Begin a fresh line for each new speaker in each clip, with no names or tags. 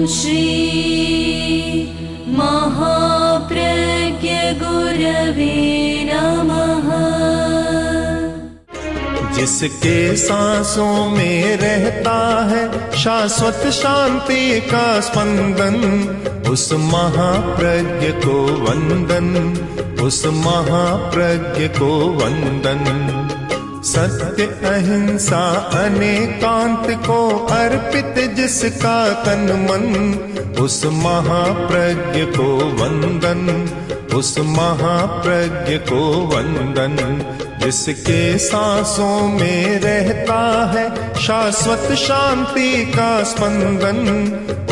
श्री महाप्रज्ञ गुरवे नमः।
जिसके सांसों में रहता है शाश्वत शांति का स्पंदन, उस महाप्रज्ञ को वंदन, उस महाप्रज्ञ को वंदन। सत्य अहिंसा अनेकांत को अर्पित जिसका तन मन, उस महाप्रज्ञ को वंदन, उस महाप्रज्ञ को वंदन। जिसके सांसों में रहता है शाश्वत शांति का स्पंदन,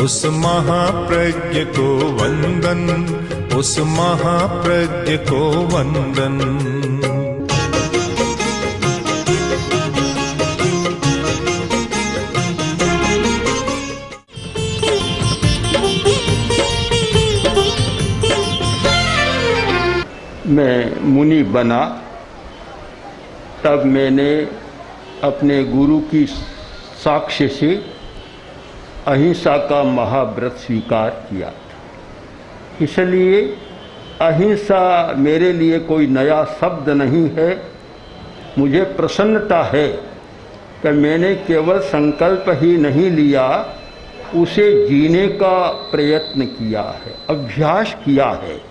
उस महाप्रज्ञ को वंदन, उस महाप्रज्ञ को वंदन।
मैं मुनि बना तब मैंने अपने गुरु की साक्ष्य से अहिंसा का महाव्रत स्वीकार किया था। इसलिए अहिंसा मेरे लिए कोई नया शब्द नहीं है। मुझे प्रसन्नता है कि मैंने केवल संकल्प ही नहीं लिया, उसे जीने का प्रयत्न किया है, अभ्यास किया है।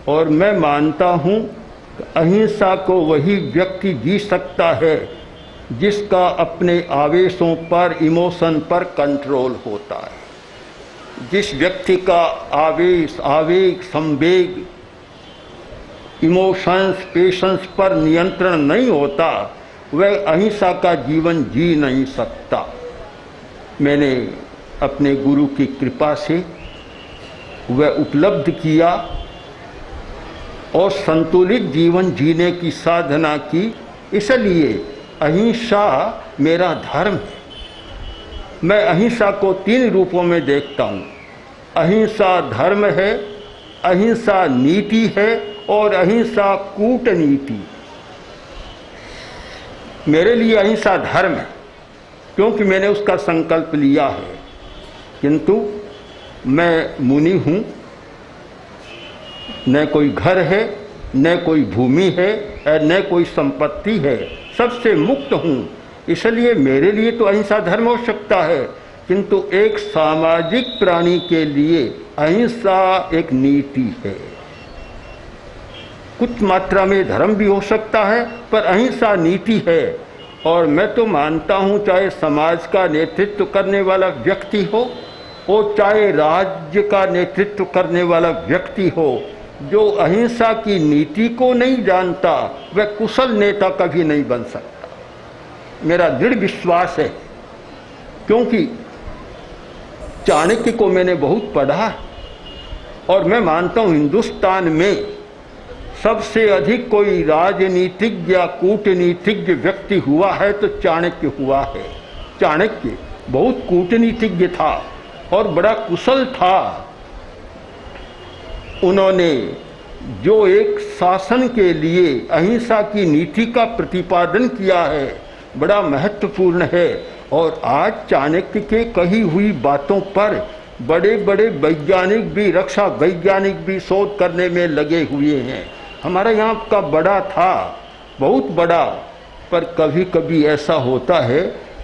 और मैं मानता हूँ कि अहिंसा को वही व्यक्ति जी सकता है जिसका अपने आवेशों पर, इमोशन पर कंट्रोल होता है। जिस व्यक्ति का आवेश, आवेग, संवेग, इमोशंस, पेशेंस पर नियंत्रण नहीं होता, वह अहिंसा का जीवन जी नहीं सकता। मैंने अपने गुरु की कृपा से वह उपलब्ध किया और संतुलित जीवन जीने की साधना की। इसलिए अहिंसा मेरा धर्म है। मैं अहिंसा को 3 रूपों में देखता हूँ। अहिंसा धर्म है, अहिंसा नीति है और अहिंसा कूटनीति। मेरे लिए अहिंसा धर्म है क्योंकि मैंने उसका संकल्प लिया है। किंतु मैं मुनि हूँ, न कोई घर है, न कोई भूमि है और न कोई संपत्ति है, सबसे मुक्त हूँ। इसलिए मेरे लिए तो अहिंसा धर्म हो सकता है, किंतु एक सामाजिक प्राणी के लिए अहिंसा एक नीति है। कुछ मात्रा में धर्म भी हो सकता है, पर अहिंसा नीति है। और मैं तो मानता हूँ चाहे समाज का नेतृत्व करने वाला व्यक्ति हो और चाहे राज्य का नेतृत्व करने वाला व्यक्ति हो, जो अहिंसा की नीति को नहीं जानता वह कुशल नेता कभी नहीं बन सकता। मेरा दृढ़ विश्वास है, क्योंकि चाणक्य को मैंने बहुत पढ़ा और मैं मानता हूँ हिंदुस्तान में सबसे अधिक कोई राजनीतिज्ञ या कूटनीतिज्ञ व्यक्ति हुआ है तो चाणक्य हुआ है। चाणक्य बहुत कूटनीतिज्ञ था और बड़ा कुशल था। उन्होंने जो एक शासन के लिए अहिंसा की नीति का प्रतिपादन किया है बड़ा महत्वपूर्ण है। और आज चाणक्य के कही हुई बातों पर बड़े बड़े वैज्ञानिक भी, रक्षा वैज्ञानिक भी शोध करने में लगे हुए हैं। हमारा यहाँ का बड़ा था, बहुत बड़ा, पर कभी कभी ऐसा होता है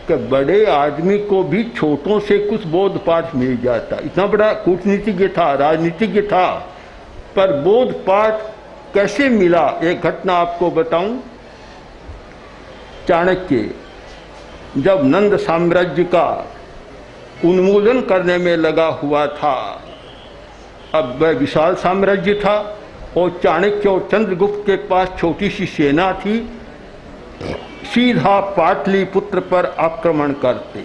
कि बड़े आदमी को भी छोटों से कुछ बोध पाठ मिल जाता। इतना बड़ा कूटनीतिज्ञ था, राजनीतिज्ञ था, पर बोध पाठ कैसे मिला, एक घटना आपको बताऊं। चाणक्य जब नंद साम्राज्य का उन्मूलन करने में लगा हुआ था, अब वह विशाल साम्राज्य था और चाणक्य और चंद्रगुप्त के पास छोटी सी सेना थी, सीधा पाटलिपुत्र पर आक्रमण करते,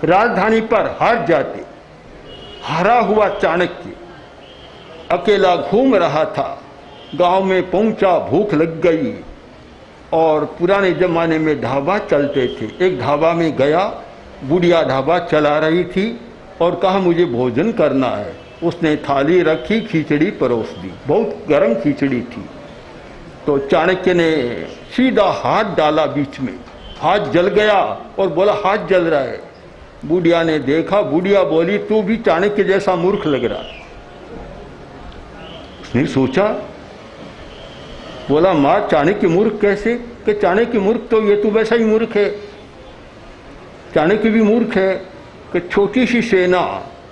राजधानी पर हार जाते। हारा हुआ चाणक्य अकेला घूम रहा था, गांव में पहुंचा, भूख लग गई और पुराने जमाने में ढाबा चलते थे। एक ढाबा में गया, बुढ़िया ढाबा चला रही थी और कहा मुझे भोजन करना है। उसने थाली रखी, खिचड़ी परोस दी, बहुत गर्म खिचड़ी थी। तो चाणक्य ने सीधा हाथ डाला बीच में, हाथ जल गया और बोला हाथ जल रहा है। बुढ़िया ने देखा, बुढ़िया बोली तू भी चाणक्य जैसा मूर्ख लग रहा। उसने सोचा, बोला माँ चाणक्य मूर्ख कैसे? कि चाणक्य मूर्ख तो ये तू वैसा ही मूर्ख है। चाणक्य भी मूर्ख है कि छोटी सी सेना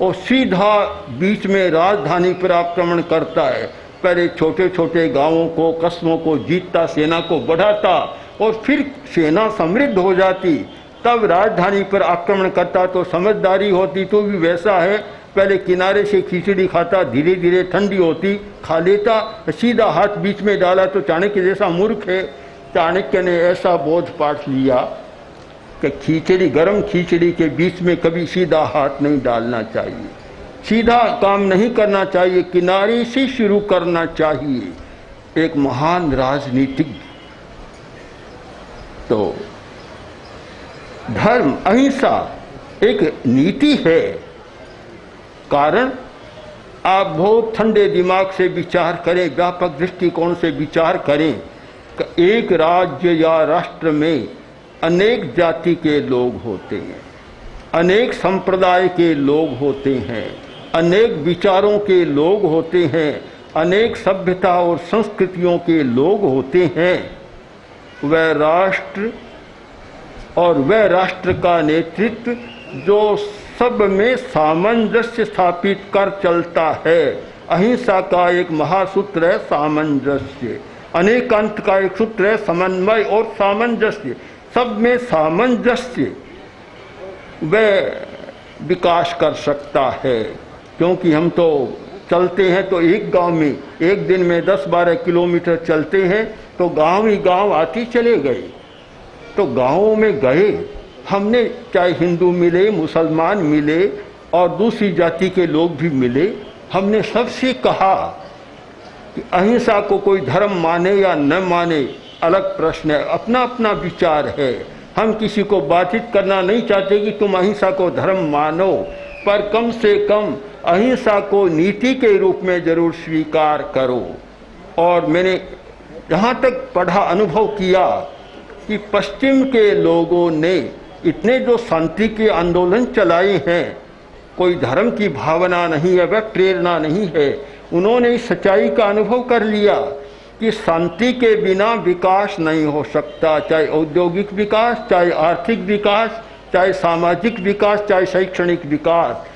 और सीधा बीच में राजधानी पर आक्रमण करता है। पहले छोटे छोटे गांवों को, कस्बों को जीतता, सेना को बढ़ाता और फिर सेना समृद्ध हो जाती, तब राजधानी पर आक्रमण करता। तो समझदारी होती तो भी वैसा है, पहले किनारे से खिचड़ी खाता, धीरे धीरे ठंडी होती खा लेता, सीधा हाथ बीच में डाला तो चाणक्य जैसा मूर्ख है। चाणक्य ने ऐसा बोध पाठ लिया कि खिचड़ी, गर्म खिचड़ी के बीच में कभी सीधा हाथ नहीं डालना चाहिए, सीधा काम नहीं करना चाहिए, किनारे से शुरू करना चाहिए। एक महान राजनीतिज्ञ। तो धर्म, अहिंसा एक नीति है। कारण आप बहुत ठंडे दिमाग से विचार करें, व्यापक दृष्टिकोण से विचार करें कि एक राज्य या राष्ट्र में अनेक जाति के लोग होते हैं, अनेक संप्रदाय के लोग होते हैं, अनेक विचारों के लोग होते हैं, अनेक सभ्यता और संस्कृतियों के लोग होते हैं। वह राष्ट्र और वह राष्ट्र का नेतृत्व जो सब में सामंजस्य स्थापित कर चलता है। अहिंसा का एक महासूत्र है सामंजस्य, अनेकांत का एक सूत्र है समन्वय और सामंजस्य। सब में सामंजस्य वह विकास कर सकता है। क्योंकि हम तो चलते हैं तो एक गांव में एक दिन में 10-12 किलोमीटर चलते हैं तो गांव ही गांव आती चले गए। तो गांवों में गए हमने, चाहे हिंदू मिले, मुसलमान मिले और दूसरी जाति के लोग भी मिले, हमने सबसे कहा कि अहिंसा को कोई धर्म माने या न माने अलग प्रश्न है, अपना अपना विचार है। हम किसी को बाधित करना नहीं चाहते कि तुम अहिंसा को धर्म मानो, पर कम से कम अहिंसा को नीति के रूप में जरूर स्वीकार करो। और मैंने जहाँ तक पढ़ा, अनुभव किया कि पश्चिम के लोगों ने इतने जो शांति के आंदोलन चलाए हैं, कोई धर्म की भावना नहीं है, वह प्रेरणा नहीं है। उन्होंने इस सच्चाई का अनुभव कर लिया कि शांति के बिना विकास नहीं हो सकता, चाहे औद्योगिक विकास, चाहे आर्थिक विकास, चाहे सामाजिक विकास, चाहे शैक्षणिक विकास।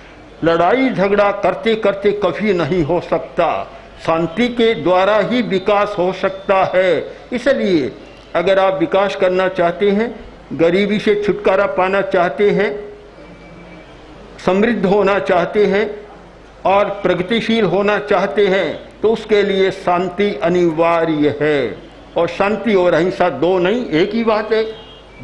लड़ाई झगड़ा करते करते कभी नहीं हो सकता, शांति के द्वारा ही विकास हो सकता है। इसलिए अगर आप विकास करना चाहते हैं, गरीबी से छुटकारा पाना चाहते हैं, समृद्ध होना चाहते हैं और प्रगतिशील होना चाहते हैं, तो उसके लिए शांति अनिवार्य है। और शांति और अहिंसा दो नहीं, एक ही बात है।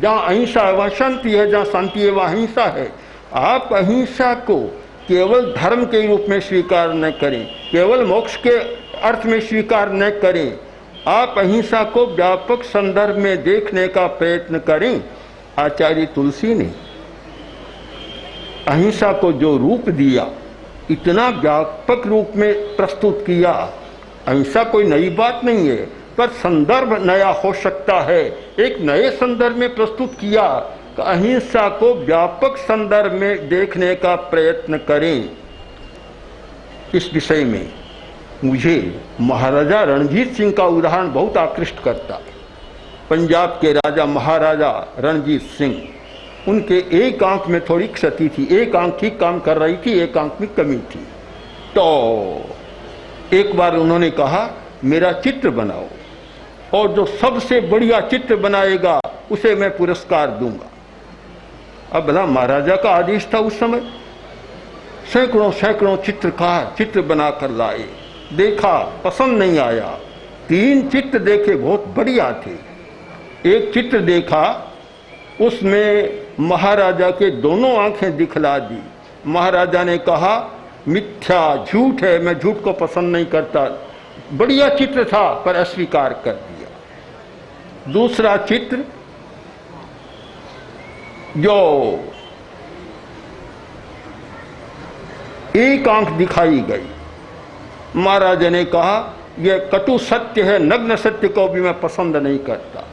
जहाँ अहिंसा है वहाँ शांति है, जहाँ शांति है वहाँ अहिंसा है। आप अहिंसा को केवल धर्म के रूप में स्वीकार न करें, केवल मोक्ष के अर्थ में स्वीकार न करें, आप अहिंसा को व्यापक संदर्भ में देखने का प्रयत्न करें। आचार्य तुलसी ने अहिंसा को जो रूप दिया, इतना व्यापक रूप में प्रस्तुत किया। अहिंसा कोई नई बात नहीं है, पर संदर्भ नया हो सकता है। एक नए संदर्भ में प्रस्तुत किया कि अहिंसा को व्यापक संदर्भ में देखने का प्रयत्न करें। इस विषय में मुझे महाराजा रणजीत सिंह का उदाहरण बहुत आकृष्ट करता। पंजाब के राजा महाराजा रणजीत सिंह, उनके एक आंख में थोड़ी क्षति थी, एक आंख ठीक काम कर रही थी, एक आंख में कमी थी। तो एक बार उन्होंने कहा मेरा चित्र बनाओ और जो सबसे बढ़िया चित्र बनाएगा उसे मैं पुरस्कार दूंगा। अब भला महाराजा का आदेश था उस समय। सैकड़ों सैकड़ों चित्रकार चित्र बनाकर लाए, देखा पसंद नहीं आया। 3 चित्र देखे बहुत बढ़िया थे। एक चित्र देखा, उसमें महाराजा के दोनों आंखें दिखला दी। महाराजा ने कहा मिथ्या, झूठ है, मैं झूठ को पसंद नहीं करता। बढ़िया चित्र था पर अस्वीकार कर दिया। दूसरा चित्र जो एक आंख दिखाई गई, महाराजा ने कहा यह कटु सत्य है, नग्न सत्य को भी मैं पसंद नहीं करता।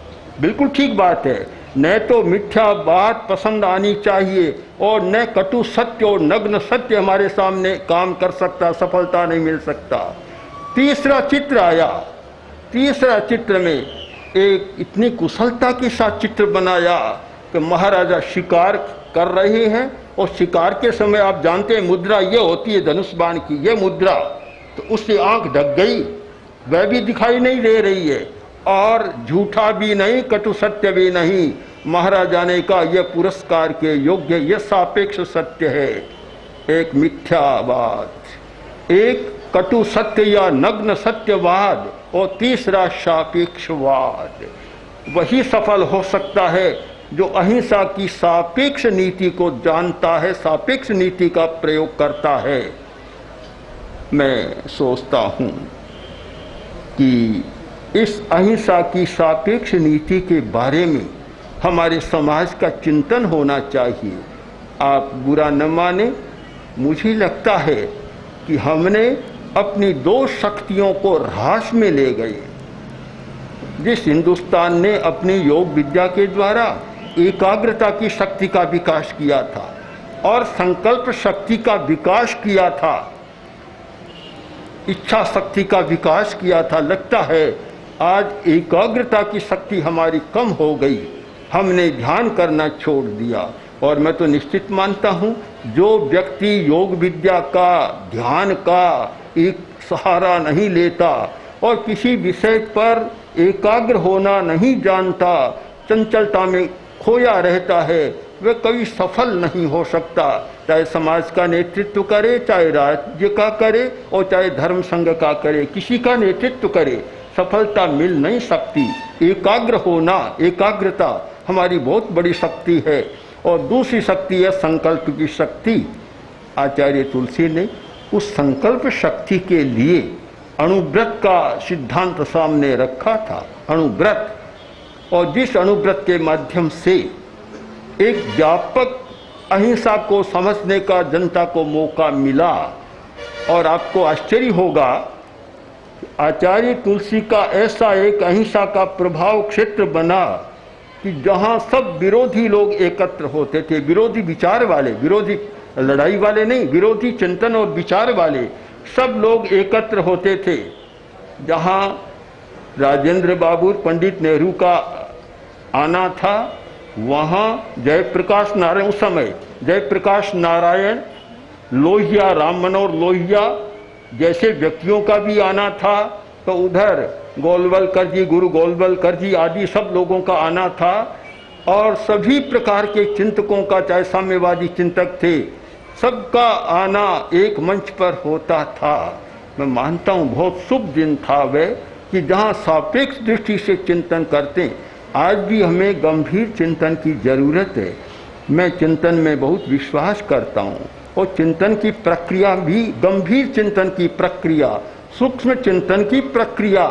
बिल्कुल ठीक बात है, न तो मिथ्या बात पसंद आनी चाहिए और न कटु सत्य और नग्न सत्य हमारे सामने काम कर सकता, सफलता नहीं मिल सकता। तीसरा चित्र आया। तीसरा चित्र में एक इतनी कुशलता के साथ चित्र बनाया कि महाराजा शिकार कर रहे हैं और शिकार के समय आप जानते हैं मुद्रा ये होती है धनुष बाण की, ये मुद्रा, तो उससे आंख ढक गई, वह भी दिखाई नहीं दे रही है और झूठा भी नहीं, कटु सत्य भी नहीं। महाराजा ने कहा यह पुरस्कार के योग्य, यह सापेक्ष सत्य है। एक मिथ्यावाद, एक कटु सत्य या नग्न सत्यवाद और तीसरा सापेक्षवाद। वही सफल हो सकता है जो अहिंसा की सापेक्ष नीति को जानता है, सापेक्ष नीति का प्रयोग करता है। मैं सोचता हूँ कि इस अहिंसा की सापेक्ष नीति के बारे में हमारे समाज का चिंतन होना चाहिए। आप बुरा न माने, मुझे लगता है कि हमने अपनी दो शक्तियों को ह्रास में ले गए। जिस हिंदुस्तान ने अपनी योग विद्या के द्वारा एकाग्रता की शक्ति का विकास किया था और संकल्प शक्ति का विकास किया था, इच्छा शक्ति का विकास किया था, लगता है आज एकाग्रता की शक्ति हमारी कम हो गई, हमने ध्यान करना छोड़ दिया। और मैं तो निश्चित मानता हूँ जो व्यक्ति योग विद्या का, ध्यान का एक सहारा नहीं लेता और किसी विषय पर एकाग्र होना नहीं जानता, चंचलता में खोया रहता है, वह कभी सफल नहीं हो सकता। चाहे समाज का नेतृत्व करे, चाहे राज्य का करे और चाहे धर्म संघ का करे, किसी का नेतृत्व करे, सफलता मिल नहीं सकती। एकाग्र होना, एकाग्रता हमारी बहुत बड़ी शक्ति है। और दूसरी शक्ति है संकल्प की शक्ति। आचार्य तुलसी ने उस संकल्प शक्ति के लिए अणुव्रत का सिद्धांत सामने रखा था, अणुव्रत। और जिस अणुव्रत के माध्यम से एक व्यापक अहिंसा को समझने का जनता को मौका मिला। और आपको आश्चर्य होगा, आचार्य तुलसी का ऐसा एक अहिंसा का प्रभाव क्षेत्र बना कि जहाँ सब विरोधी लोग एकत्र होते थे, विरोधी विचार वाले, विरोधी लड़ाई वाले नहीं, विरोधी चिंतन और विचार वाले सब लोग एकत्र होते थे। जहाँ राजेंद्र बाबू, पंडित नेहरू का आना था, वहाँ जयप्रकाश नारायण, उस समय जयप्रकाश नारायण, लोहिया, राम मनोहर लोहिया जैसे व्यक्तियों का भी आना था। तो उधर गोलवलकर जी, गुरु गोलवलकर जी आदि सब लोगों का आना था और सभी प्रकार के चिंतकों का, चाहे साम्यवादी चिंतक थे, सबका आना एक मंच पर होता था। मैं मानता हूँ बहुत शुभ दिन था वह, कि जहाँ सापेक्ष दृष्टि से चिंतन करते हैं। आज भी हमें गंभीर चिंतन की जरूरत है। मैं चिंतन में बहुत विश्वास करता हूँ और चिंतन की प्रक्रिया भी गंभीर चिंतन की प्रक्रिया, सूक्ष्म चिंतन की प्रक्रिया।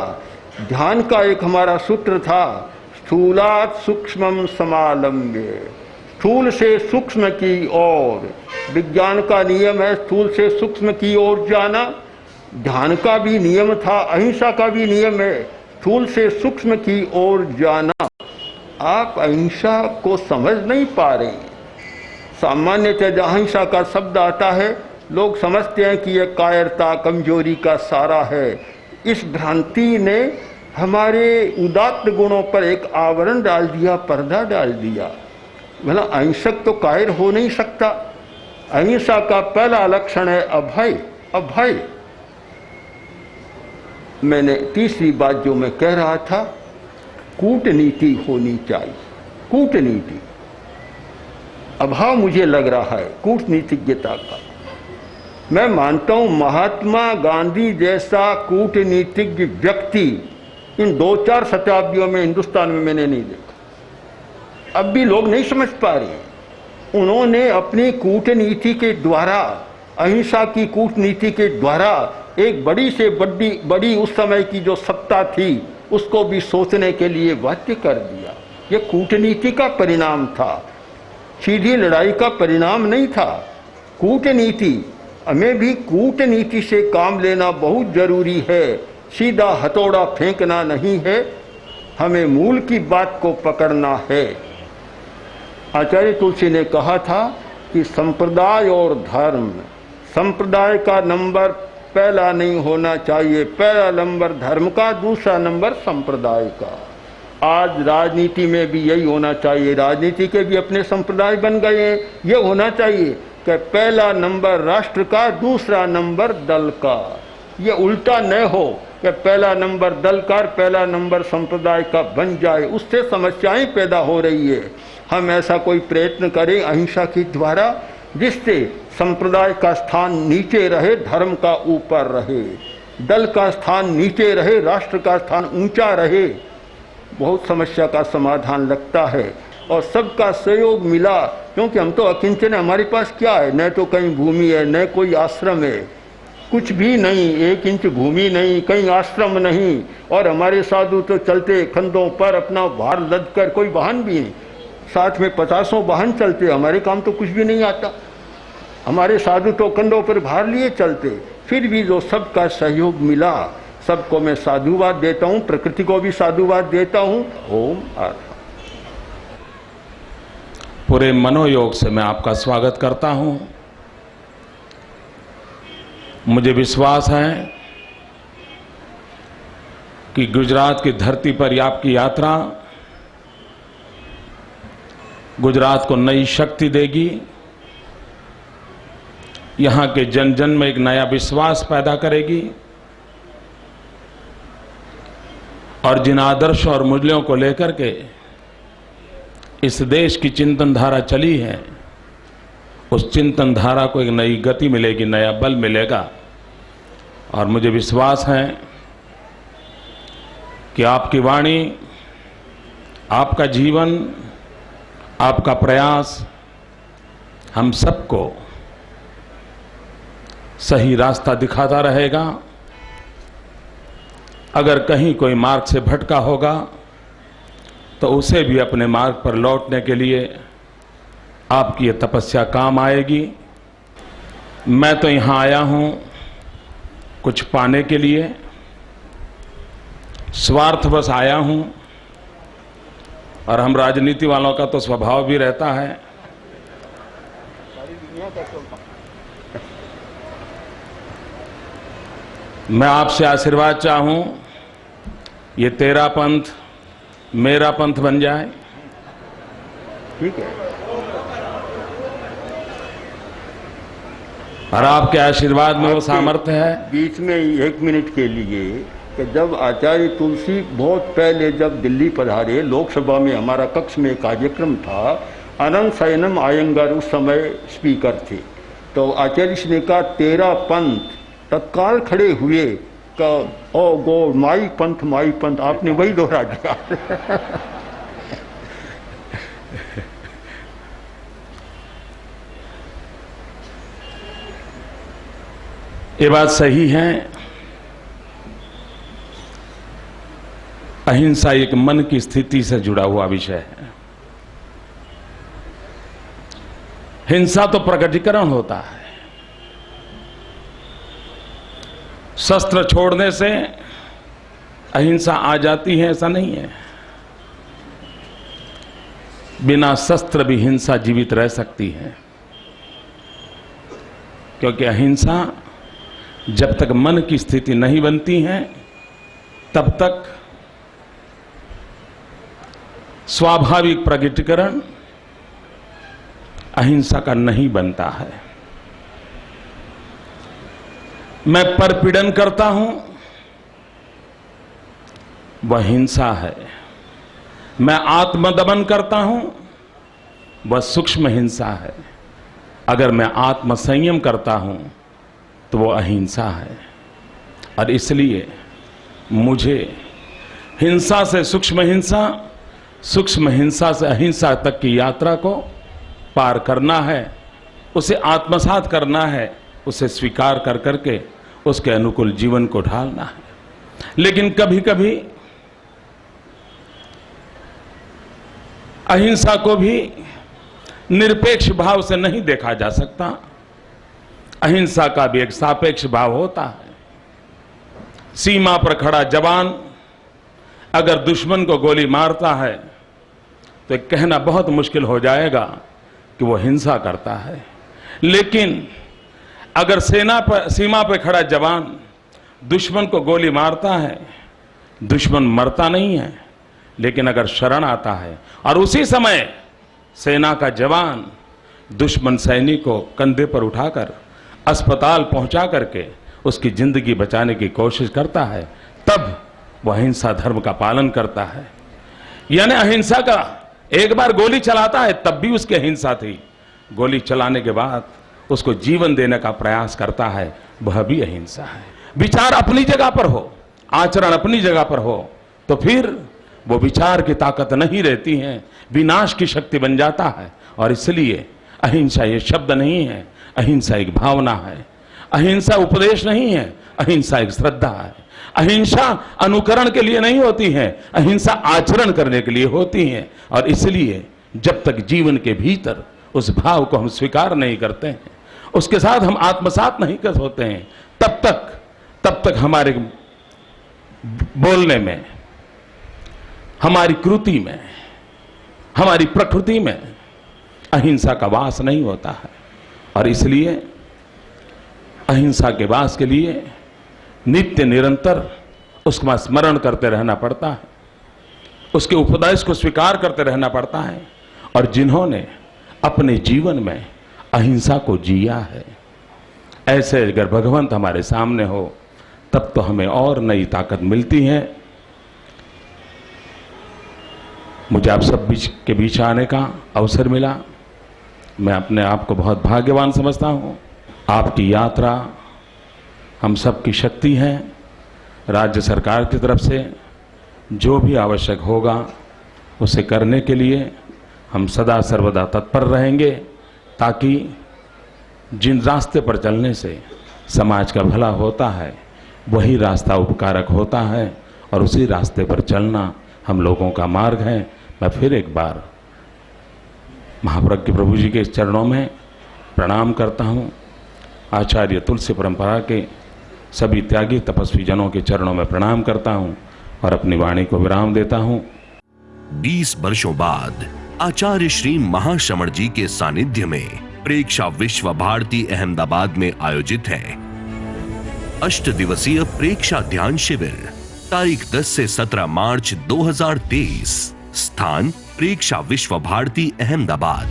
ध्यान का एक हमारा सूत्र था, स्थूलात् सूक्ष्मम समालम्ब्य, स्थूल से सूक्ष्म की ओर। विज्ञान का नियम है स्थूल से सूक्ष्म की ओर जाना। ध्यान का भी नियम था, अहिंसा का भी नियम है, स्थूल से सूक्ष्म की ओर जाना। आप अहिंसा को समझ नहीं पा रहे। सामान्यतः जहाँ अहिंसा का शब्द आता है, लोग समझते हैं कि यह कायरता, कमजोरी का सारा है। इस भ्रांति ने हमारे उदात्त गुणों पर एक आवरण डाल दिया, पर्दा डाल दिया। भला अहिंसक तो कायर हो नहीं सकता। अहिंसा का पहला लक्षण है अभय। अभय। मैंने तीसरी बात जो मैं कह रहा था, कूटनीति होनी चाहिए। कूटनीति, अभाव मुझे लग रहा है कूटनीतिज्ञता का। मैं मानता हूं महात्मा गांधी जैसा कूटनीतिज्ञ व्यक्ति इन 2-4 शताब्दियों में हिंदुस्तान में मैंने नहीं देखा। अब भी लोग नहीं समझ पा रहे। उन्होंने अपनी कूटनीति के द्वारा, अहिंसा की कूटनीति के द्वारा एक बड़ी से बड़ी उस समय की जो सत्ता थी उसको भी सोचने के लिए बाध्य कर दिया। यह कूटनीति का परिणाम था, सीधी लड़ाई का परिणाम नहीं था। कूटनीति, हमें भी कूटनीति से काम लेना बहुत जरूरी है। सीधा हथौड़ा फेंकना नहीं है, हमें मूल की बात को पकड़ना है। आचार्य तुलसी ने कहा था कि संप्रदाय और धर्म, संप्रदाय का नंबर पहला नहीं होना चाहिए, पहला नंबर धर्म का, दूसरा नंबर संप्रदाय का। आज राजनीति में भी यही होना चाहिए, राजनीति के भी अपने संप्रदाय बन गए हैं। ये होना चाहिए कि पहला नंबर राष्ट्र का, दूसरा नंबर दल का। ये उल्टा न हो कि पहला नंबर दल का, पहला नंबर संप्रदाय का बन जाए, उससे समस्याएं पैदा हो रही है। हम ऐसा कोई प्रयत्न करें अहिंसा के द्वारा जिससे संप्रदाय का स्थान नीचे रहे, धर्म का ऊपर रहे, दल का स्थान नीचे रहे, राष्ट्र का स्थान ऊंचा रहे। बहुत समस्या का समाधान लगता है और सबका सहयोग मिला, क्योंकि हम तो अकिंचन, हमारे पास क्या है, न तो कहीं भूमि है, न कोई आश्रम है, कुछ भी नहीं, 1 इंच भूमि नहीं, कहीं आश्रम नहीं। और हमारे साधु तो चलते कंधों पर अपना भार लद कर, कोई वाहन भी नहीं, साथ में 50 वाहन चलते, हमारे काम तो कुछ भी नहीं आता। हमारे साधु तो कंधों पर भार लिए चलते, फिर भी जो सबका सहयोग मिला, सबको मैं साधुवाद देता हूँ, प्रकृति को भी साधुवाद देता हूँ। ओम अर्थ।
पूरे मनोयोग से मैं आपका स्वागत करता हूँ। मुझे विश्वास है कि गुजरात की धरती पर आपकी यात्रा गुजरात को नई शक्ति देगी, यहाँ के जन जन में एक नया विश्वास पैदा करेगी और जिन आदर्श और मूल्यों को लेकर के इस देश की चिंतन धारा चली है, उस चिंतन धारा को एक नई गति मिलेगी, नया बल मिलेगा। और मुझे विश्वास है कि आपकी वाणी, आपका जीवन, आपका प्रयास हम सबको सही रास्ता दिखाता रहेगा। अगर कहीं कोई मार्ग से भटका होगा तो उसे भी अपने मार्ग पर लौटने के लिए आपकी ये तपस्या काम आएगी। मैं तो यहाँ आया हूँ कुछ पाने के लिए, स्वार्थवश आया हूँ, और हम राजनीति वालों का तो स्वभाव भी रहता है। मैं आपसे आशीर्वाद चाहूँ, ये तेरा पंथ मेरा पंथ बन जाए।
ठीक है।
और आपके आशीर्वाद में वो सामर्थ्य है।
बीच में 1 मिनट के लिए कि जब आचार्य तुलसी बहुत पहले जब दिल्ली पधारे, लोकसभा में हमारा कक्ष में कार्यक्रम था, अनंत शयनम आयंगर उस समय स्पीकर थे, तो आचार्य जी ने कहा तेरा पंथ, तत्काल खड़े हुए का ओ गो माई पंथ, आपने वही दोहरा दिया।
ये बात सही है। अहिंसा एक मन की स्थिति से जुड़ा हुआ विषय है। हिंसा तो प्रकटीकरण होता है। शस्त्र छोड़ने से अहिंसा आ जाती है, ऐसा नहीं है। बिना शस्त्र भी हिंसा जीवित रह सकती है, क्योंकि अहिंसा जब तक मन की स्थिति नहीं बनती है तब तक स्वाभाविक प्रकटीकरण अहिंसा का नहीं बनता है। मैं परपीड़न करता हूं, वह हिंसा है। मैं आत्मदमन करता हूं, वह सूक्ष्म हिंसा है। अगर मैं आत्मसंयम करता हूं तो वो अहिंसा है। और इसलिए मुझे हिंसा से सूक्ष्म हिंसा, सूक्ष्म हिंसा से अहिंसा तक की यात्रा को पार करना है, उसे आत्मसात करना है, उसे स्वीकार कर करके उसके अनुकूल जीवन को ढालना है। लेकिन कभी कभी अहिंसा को भी निरपेक्ष भाव से नहीं देखा जा सकता। अहिंसा का भी एक सापेक्ष भाव होता है। सीमा पर खड़ा जवान अगर दुश्मन को गोली मारता है तो एक कहना बहुत मुश्किल हो जाएगा कि वो हिंसा करता है। लेकिन अगर सीमा पर खड़ा जवान दुश्मन को गोली मारता है, दुश्मन मरता नहीं है, लेकिन अगर शरण आता है और उसी समय सेना का जवान दुश्मन सैनिक को कंधे पर उठाकर अस्पताल पहुंचा करके उसकी जिंदगी बचाने की कोशिश करता है, तब वह अहिंसा धर्म का पालन करता है। यानी अहिंसा का एक बार गोली चलाता है तब भी उसकी अहिंसा थी, गोली चलाने के बाद उसको जीवन देने का प्रयास करता है, वह भी अहिंसा है। विचार अपनी जगह पर हो, आचरण अपनी जगह पर हो, तो फिर वो विचार की ताकत नहीं रहती है, विनाश की शक्ति बन जाता है। और इसलिए अहिंसा ये शब्द नहीं है, अहिंसा एक भावना है। अहिंसा उपदेश नहीं है, अहिंसा एक श्रद्धा है। अहिंसा अनुकरण के लिए नहीं होती है, अहिंसा आचरण करने के लिए होती है। और इसलिए जब तक जीवन के भीतर उस भाव को हम स्वीकार नहीं करते हैं, उसके साथ हम आत्मसात नहीं कर होते हैं, तब तक हमारे बोलने में, हमारी कृति में, हमारी प्रकृति में अहिंसा का वास नहीं होता है। और इसलिए अहिंसा के वास के लिए नित्य निरंतर उसका स्मरण करते रहना पड़ता है, उसके उपदेश को स्वीकार करते रहना पड़ता है। और जिन्होंने अपने जीवन में अहिंसा को जिया है, ऐसे अगर भगवंत हमारे सामने हो, तब तो हमें और नई ताकत मिलती है। मुझे आप सब के बीच आने का अवसर मिला, मैं अपने आप को बहुत भाग्यवान समझता हूँ। आपकी यात्रा हम सब की शक्ति है। राज्य सरकार की तरफ से जो भी आवश्यक होगा उसे करने के लिए हम सदा सर्वदा तत्पर रहेंगे, ताकि जिन रास्ते पर चलने से समाज का भला होता है वही रास्ता उपकारक होता है, और उसी रास्ते पर चलना हम लोगों का मार्ग है। मैं फिर एक बार महाप्रज्ञ प्रभु जी के चरणों में प्रणाम करता हूँ। आचार्य तुलसी परंपरा के सभी त्यागी तपस्वी जनों के चरणों में प्रणाम करता हूँ और अपनी वाणी को विराम देता हूँ।
20 वर्षों बाद आचार्य श्री महाश्रमण जी के सानिध्य में प्रेक्षा विश्व भारती अहमदाबाद में आयोजित है 8 दिवसीय प्रेक्षा ध्यान शिविर, तारीख 10 से 17 मार्च 2023। स्थान प्रेक्षा विश्व भारती अहमदाबाद।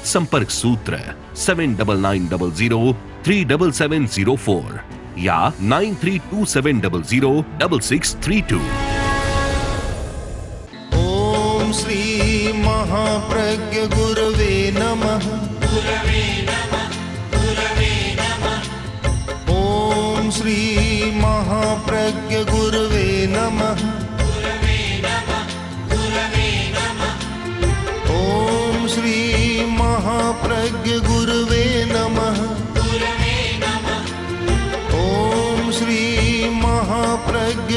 संपर्क सूत्र 7990037704 या 9327006632।
ओम श्री महाप्रज्ञ गुरवे नमः। ओम श्री महाप्रज्ञ गुरवे नमः। ओम श्री महाप्रज्ञ गुरवे नमः। ओम श्री महाप्रज्ञ